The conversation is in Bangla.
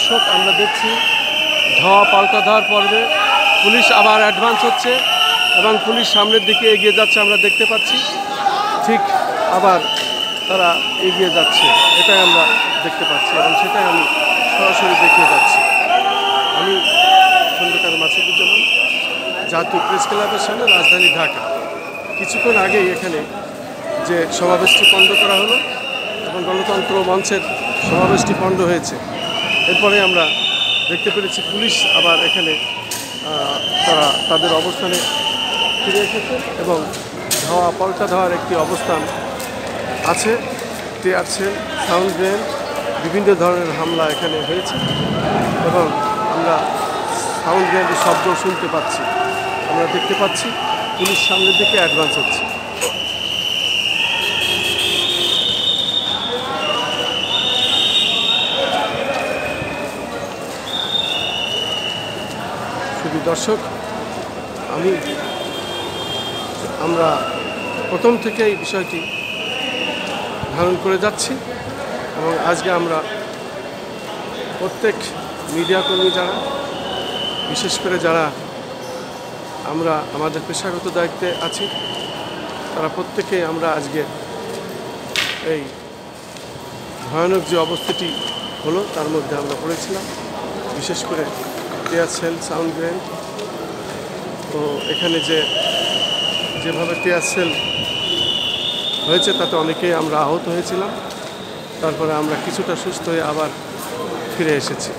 দর্শক, আমরা দেখছি ধাওয়া পাল্টা ধাওয়ার পর্বে পুলিশ আবার অ্যাডভান্স হচ্ছে এবং পুলিশ সামনের দিকে এগিয়ে যাচ্ছে আমরা দেখতে পাচ্ছি। ঠিক আবার তারা এগিয়ে যাচ্ছে, এটাই আমরা দেখতে পাচ্ছি এবং সেটাই আমি সরাসরি দেখিয়ে যাচ্ছি। আমি খন্দকার মাসুদুজ্জামান, জাতীয় প্রেস ক্লাবের সামনে, রাজধানী ঢাকা। কিছুক্ষণ আগেই এখানে যে সমাবেশটি পণ্ড করা হলো এবং গণতন্ত্র মঞ্চের সমাবেশটি পণ্ড হয়েছে, এরপরে আমরা দেখতে পেরেছি পুলিশ আবার এখানে তারা তাদের অবস্থানে ফিরে এসেছে এবং ধাওয়া পাল্টা ধাওয়ার একটি অবস্থান আছে। টিয়ার সেল, সাউন্ড গ্রেনেড, বিভিন্ন ধরনের হামলা এখানে হয়েছে এবং আমরা সাউন্ড গ্রেনেডের শব্দ শুনতে পাচ্ছি। আমরা দেখতে পাচ্ছি পুলিশ সামনের দিকে অ্যাডভান্স হচ্ছে। শুধু দর্শক, আমরা প্রথম থেকে এই বিষয়টি ধারণ করে যাচ্ছি এবং আজকে আমরা প্রত্যেক মিডিয়া কর্মী যারা, বিশেষ করে যারা আমরা আমাদের পেশাগত দায়িত্বে আছি, তারা প্রত্যেকেই আমরা আজকে এই ভয়ানক যে অবস্থাটি হলো তার মধ্যে আমরা পড়েছিলাম। বিশেষ করে টিয়ার সেল, সাউন্ড গ্রেনেড, তো এখানে যেভাবে টিয়ার সেল হয়েছে তাতে অনেকেই আমরা আহত হয়েছিলাম। তারপরে আমরা কিছুটা সুস্থ হয়ে আবার ফিরে এসেছি।